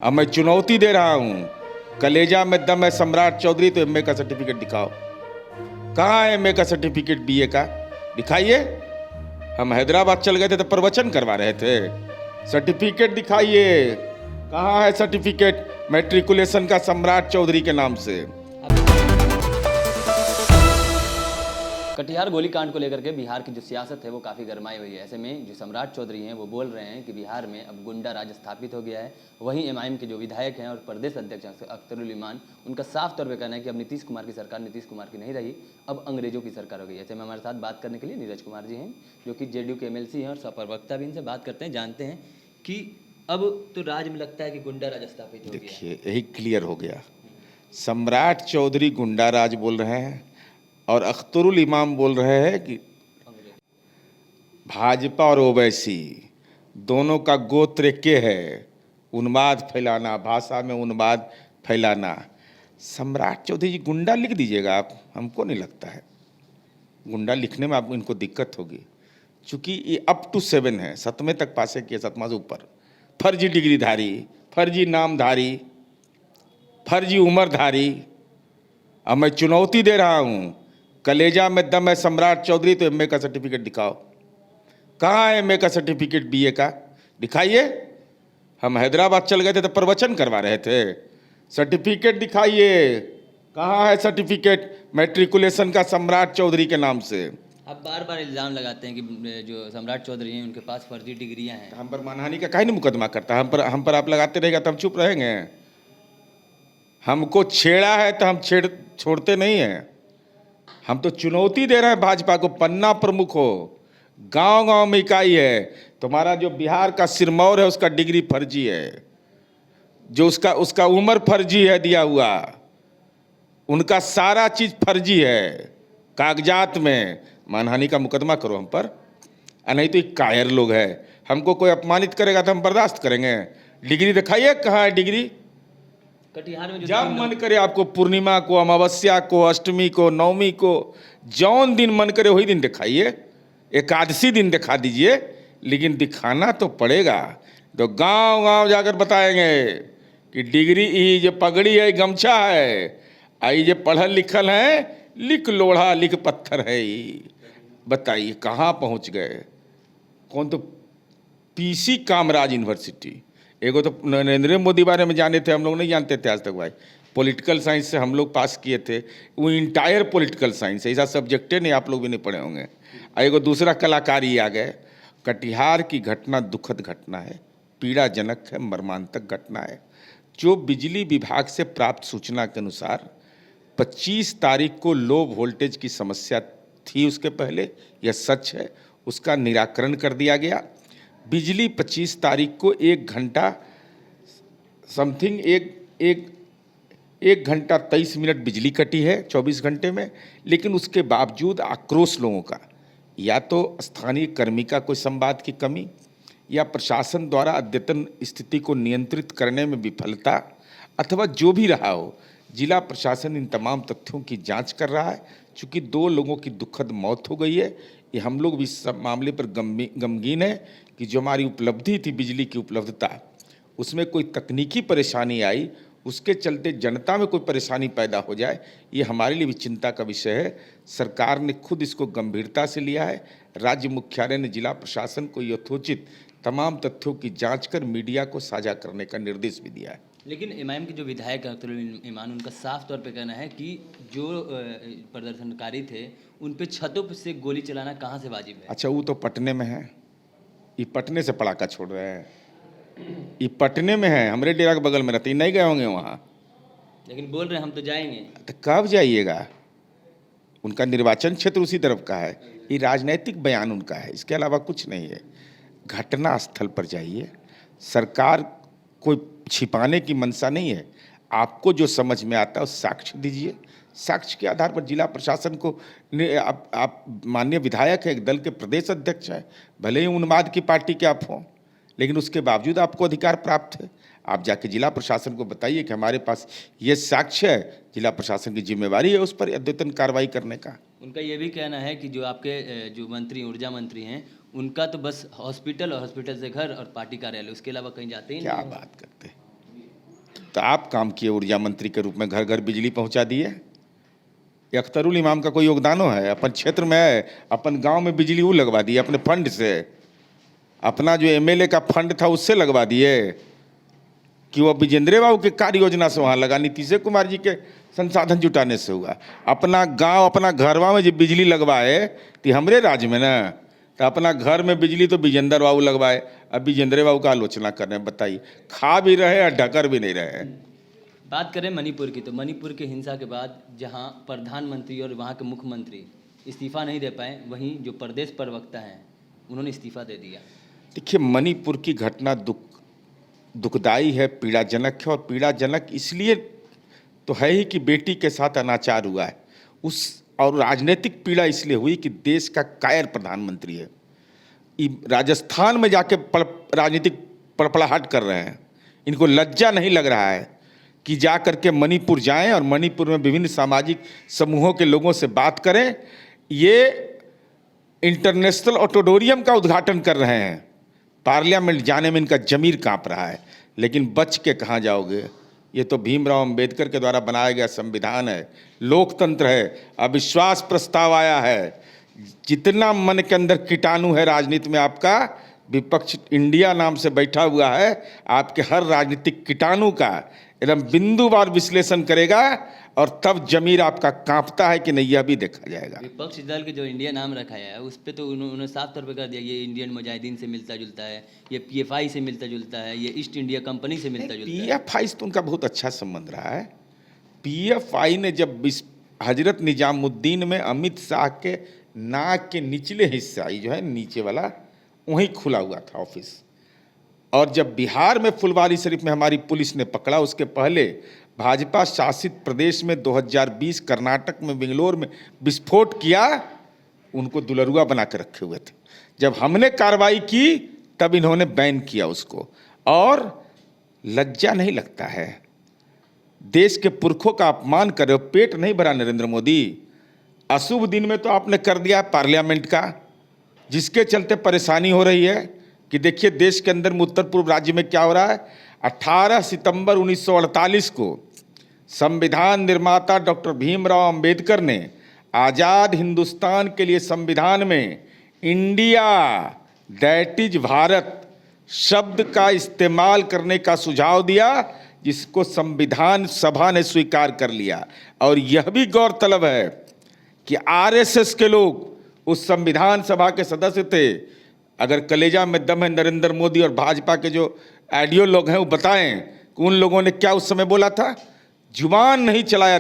अब मैं चुनौती दे रहा हूं, कलेजा में दम है सम्राट चौधरी तो एमए का सर्टिफिकेट दिखाओ। कहाँ है एमए का सर्टिफिकेट बीए का? दिखाइए। हम हैदराबाद चल गए थे तो प्रवचन करवा रहे थे। सर्टिफिकेट दिखाइए, कहाँ है सर्टिफिकेट मैट्रिकुलेशन का सम्राट चौधरी के नाम से? कटिहार गोलीकांड को लेकर के बिहार की जो सियासत है वो काफ़ी गरमाई हुई है। ऐसे में जो सम्राट चौधरी हैं वो बोल रहे हैं कि बिहार में अब गुंडा राज स्थापित हो गया है। वहीं एमआईएम के जो विधायक हैं और प्रदेश अध्यक्ष अख्तरुल इमान, उनका साफ तौर पे कहना है कि अब नीतीश कुमार की सरकार नीतीश कुमार की नहीं रही, अब अंग्रेजों की सरकार हो गई। ऐसे में हमारे साथ बात करने के लिए नीरज कुमार जी हैं, जो कि जेडीयू के एमएलसी हैं और स्वप्रवक्ता भी। इनसे बात करते हैं, जानते हैं कि अब तो राज में लगता है कि गुंडा राज स्थापित हो गया। देखिए, यही क्लियर हो गया। सम्राट चौधरी गुंडा राज बोल रहे हैं और अख्तरुल इमाम बोल रहे हैं कि भाजपा और ओवैसी दोनों का गोत्र के है, उन्माद फैलाना, भाषा में उन्माद फैलाना। सम्राट चौधरी जी गुंडा लिख दीजिएगा आप, हमको नहीं लगता है गुंडा लिखने में आपको इनको दिक्कत होगी, क्योंकि ये अप टू 7 है, 7वें तक पासे किए, 7वां से ऊपर। फर्जी डिग्रीधारी, फर्जी नामधारी, फर्जी उम्रधारी। अब मैं चुनौती दे रहा हूं, कलेजा में दम है सम्राट चौधरी तो एमए का सर्टिफिकेट दिखाओ। कहाँ है एमए का सर्टिफिकेट बीए का? दिखाइए। हम हैदराबाद चल गए थे तो प्रवचन करवा रहे थे। सर्टिफिकेट दिखाइए, कहाँ है सर्टिफिकेट मैट्रिकुलेशन का सम्राट चौधरी के नाम से? आप बार बार इल्ज़ाम लगाते हैं कि जो सम्राट चौधरी हैं उनके पास फर्जी डिग्रियां हैं। हम पर मानहानि का काहे नहीं मुकदमा करता? हम पर आप लगाते रहेगा तो हम चुप रहेंगे? हमको छेड़ा है तो हम छोड़ते नहीं हैं। हम तो चुनौती दे रहे हैं भाजपा को, पन्ना प्रमुख हो, गांव गांव में इकाई है। तुम्हारा जो बिहार का सिरमौर है उसका डिग्री फर्जी है, जो उसका उम्र फर्जी है दिया हुआ, उनका सारा चीज फर्जी है कागजात में। मानहानि का मुकदमा करो हम पर, नहीं तो ये कायर लोग है। हमको कोई अपमानित करेगा तो हम बर्दाश्त करेंगे? डिग्री दिखाइए, कहाँ है डिग्री? कटिहार में जब मन करे आपको, पूर्णिमा को, अमावस्या को, अष्टमी को, नवमी को, जौन दिन मन करे वही दिन दिखाइए। एकादशी दिन दिखा दीजिए, लेकिन दिखाना तो पड़ेगा। तो गांव गांव जाकर बताएंगे कि डिग्री ये जो पगड़ी है, गमछा है, आई जो पढ़ल लिखल है, लिख लोढ़ा लिख पत्थर है। बताइए कहाँ पहुंच गए? कौन तो पीसी कामराज यूनिवर्सिटी, एगो तो नरेंद्र मोदी बारे में जाने थे हम लोग, नहीं जानते थे आज तक भाई। पॉलिटिकल साइंस से हम लोग पास किए थे, वो इंटायर पॉलिटिकल साइंस, ऐसा सब्जेक्टे नहीं, आप लोग भी नहीं पढ़े होंगे। एगो दूसरा कलाकारी आ गए। कटिहार की घटना दुखद घटना है, पीड़ाजनक है, मर्मांतक घटना है। जो बिजली विभाग से प्राप्त सूचना के अनुसार 25 तारीख को लो वोल्टेज की समस्या थी, उसके पहले यह सच है, उसका निराकरण कर दिया गया। बिजली 25 तारीख को 1 घंटा समथिंग, एक घंटा 23 मिनट बिजली कटी है 24 घंटे में। लेकिन उसके बावजूद आक्रोश लोगों का, या तो स्थानीय कर्मिका कोई संवाद की कमी, या प्रशासन द्वारा अद्यतन स्थिति को नियंत्रित करने में विफलता, अथवा जो भी रहा हो, जिला प्रशासन इन तमाम तथ्यों की जांच कर रहा है। चूँकि 2 लोगों की दुखद मौत हो गई है, ये हम लोग भी इस मामले पर गमगीन है कि जो हमारी उपलब्धि थी, बिजली की उपलब्धता, उसमें कोई तकनीकी परेशानी आई, उसके चलते जनता में कोई परेशानी पैदा हो जाए, ये हमारे लिए भी चिंता का विषय है। सरकार ने खुद इसको गंभीरता से लिया है। राज्य मुख्यालय ने जिला प्रशासन को यथोचित तमाम तथ्यों की जांच कर मीडिया को साझा करने का निर्देश भी दिया है। लेकिन एमआईएम के जो विधायक अख्तरुल इमान, उनका साफ तौर पे कहना है कि जो प्रदर्शनकारी थे उन पे छतों से गोली चलाना कहाँ से वाजिब है? अच्छा, वो तो पटने में है, ये पटने से पड़ाका छोड़ रहे हैं, ये पटने में है, हमारे डेरा के बगल में रहते, नहीं गए होंगे वहाँ। लेकिन बोल रहे हैं हम तो जाएंगे। तो कब जाइएगा? उनका निर्वाचन क्षेत्र उसी तरफ का है, ये राजनीतिक बयान उनका है, इसके अलावा कुछ नहीं है। घटना स्थल पर जाइए। सरकार कोई छिपाने की मंशा नहीं है। आपको जो समझ में आता है उस साक्ष्य दीजिए। साक्ष्य के आधार पर जिला प्रशासन को, आप माननीय विधायक है, एक दल के प्रदेश अध्यक्ष हैं, भले ही उन्माद की पार्टी के आप हों, लेकिन उसके बावजूद आपको अधिकार प्राप्त है। आप जाके जिला प्रशासन को बताइए कि हमारे पास ये साक्ष्य है, जिला प्रशासन की जिम्मेवारी है उस पर अद्यतन कार्रवाई करने का। उनका ये भी कहना है कि जो आपके जो मंत्री, ऊर्जा मंत्री हैं, उनका तो बस हॉस्पिटल और हॉस्पिटल से घर और पार्टी कार्यालय, उसके अलावा कहीं जाते ही क्या नहीं। बात करते हैं? तो आप काम किए ऊर्जा मंत्री के रूप में, घर घर बिजली पहुंचा दिए। ये अख्तरुल इमाम का कोई योगदान है? अपन क्षेत्र में है, अपन गांव में बिजली वो लगवा दिए अपने फंड से, अपना जो एमएलए का फंड था उससे लगवा दिए कि वो विजेंद्र बाबू के कार्य योजना से वहाँ लगा, नीतीश कुमार जी के संसाधन जुटाने से हुआ। अपना गांव अपना घरवा में जो बिजली लगवाए तो हमरे राज्य में ना, तो अपना घर में बिजली तो विजेंद्र बाबू लगवाए। अब विजेंद्र बाबू का आलोचना कर रहे हैं, बताइए, खा भी रहे हैं ढकर भी नहीं रहे हैं। बात करें मणिपुर की, तो मणिपुर की हिंसा के बाद जहां प्रधानमंत्री और वहां के मुख्यमंत्री इस्तीफा नहीं दे पाए, वहीं जो प्रदेश प्रवक्ता हैं उन्होंने इस्तीफा दे दिया। देखिए, मणिपुर की घटना दुखदाई है, पीड़ाजनक है। और पीड़ाजनक इसलिए तो है ही कि बेटी के साथ अनाचार हुआ है और राजनीतिक पीड़ा इसलिए हुई कि देश का कायर प्रधानमंत्री है, राजस्थान में जाके राजनीतिक पड़पड़ाहट कर रहे हैं। इनको लज्जा नहीं लग रहा है कि जा करके मणिपुर जाएं और मणिपुर में विभिन्न सामाजिक समूहों के लोगों से बात करें। ये इंटरनेशनल ऑडिटोरियम का उद्घाटन कर रहे हैं, पार्लियामेंट जाने में इनका जमीर कांप रहा है, लेकिन बच के कहाँ जाओगे? ये तो भीमराव अंबेडकर के द्वारा बनाया गया संविधान है, लोकतंत्र है। अविश्वास प्रस्ताव आया है, जितना मन के अंदर कीटाणु है राजनीति में आपका, विपक्ष इंडिया नाम से बैठा हुआ है, आपके हर राजनीतिक कीटाणु का एकदम बिंदुवार विश्लेषण करेगा और तब जमीर आपका कांपता है कि नहीं, यह भी देखा जाएगा। विपक्ष दल के जो इंडिया नाम रखा है उस पर तो उन्होंने साफ तौर पर कर दिया, ये इंडियन मुजाहिदीन से मिलता जुलता है, ये पीएफआई से मिलता जुलता है, ये ईस्ट इंडिया कंपनी से मिलता जुलता है। पीएफआई से तो उनका बहुत अच्छा संबंध रहा है। पीएफआई ने जब हजरत निजामुद्दीन में अमित शाह के नाक के निचले हिस्सा, जो है नीचे वाला, वहीं खुला हुआ था ऑफिस। और जब बिहार में फुलवारी शरीफ में हमारी पुलिस ने पकड़ा, उसके पहले भाजपा शासित प्रदेश में 2020 कर्नाटक में बेंगलोर में विस्फोट किया, उनको दुलरुआ बना के रखे हुए थे। जब हमने कार्रवाई की तब इन्होंने बैन किया उसको। और लज्जा नहीं लगता है? देश के पुरखों का अपमान कर रहे हो, पेट नहीं भरा नरेंद्र मोदी। अशुभ दिन में तो आपने कर दिया पार्लियामेंट का, जिसके चलते परेशानी हो रही है कि देखिए देश के अंदर में उत्तर पूर्व राज्य में क्या हो रहा है। 18 सितंबर 1948 को संविधान निर्माता डॉक्टर भीमराव अंबेडकर ने आज़ाद हिंदुस्तान के लिए संविधान में इंडिया दैट इज भारत शब्द का इस्तेमाल करने का सुझाव दिया, जिसको संविधान सभा ने स्वीकार कर लिया। और यह भी गौरतलब है कि आरएसएस के लोग उस संविधान सभा के सदस्य थे। अगर कलेजा में दम है नरेंद्र मोदी और भाजपा के जो आइडियोलॉग हैं वो बताएं कि उन लोगों ने क्या उस समय बोला था। जुबान नहीं चलाया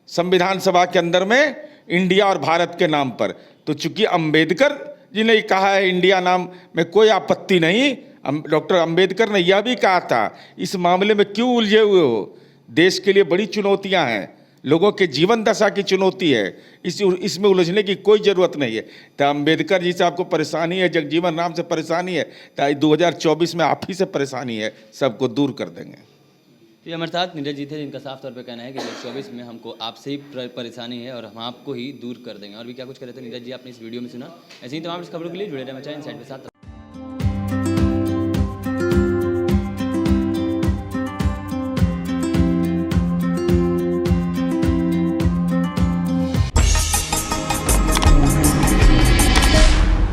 संविधान सभा के अंदर में इंडिया और भारत के नाम पर। तो चूंकि अंबेडकर जी ने कहा है इंडिया नाम में कोई आपत्ति नहीं, डॉक्टर अंबेडकर ने यह भी कहा था, इस मामले में क्यों उलझे हुए हो? देश के लिए बड़ी चुनौतियां हैं, लोगों के जीवन दशा की चुनौती है, इसमें उलझने की कोई ज़रूरत नहीं है। तो अंबेडकर जी से आपको परेशानी है, जगजीवन राम से परेशानी है, तो 2024 में आप ही से परेशानी है, सबको दूर कर देंगे। तो हमारे साथ नीरज जी थे, जिनका साफ तौर पे कहना है कि 2024 में हमको आपसे ही परेशानी है और हम आपको ही दूर कर देंगे। और भी क्या कुछ कह रहे थे नीरज जी, आपने इस वीडियो में सुना। ऐसे ही तमाम इस खबरों के लिए जुड़े रहना चाहिए इनसाइड के साथ।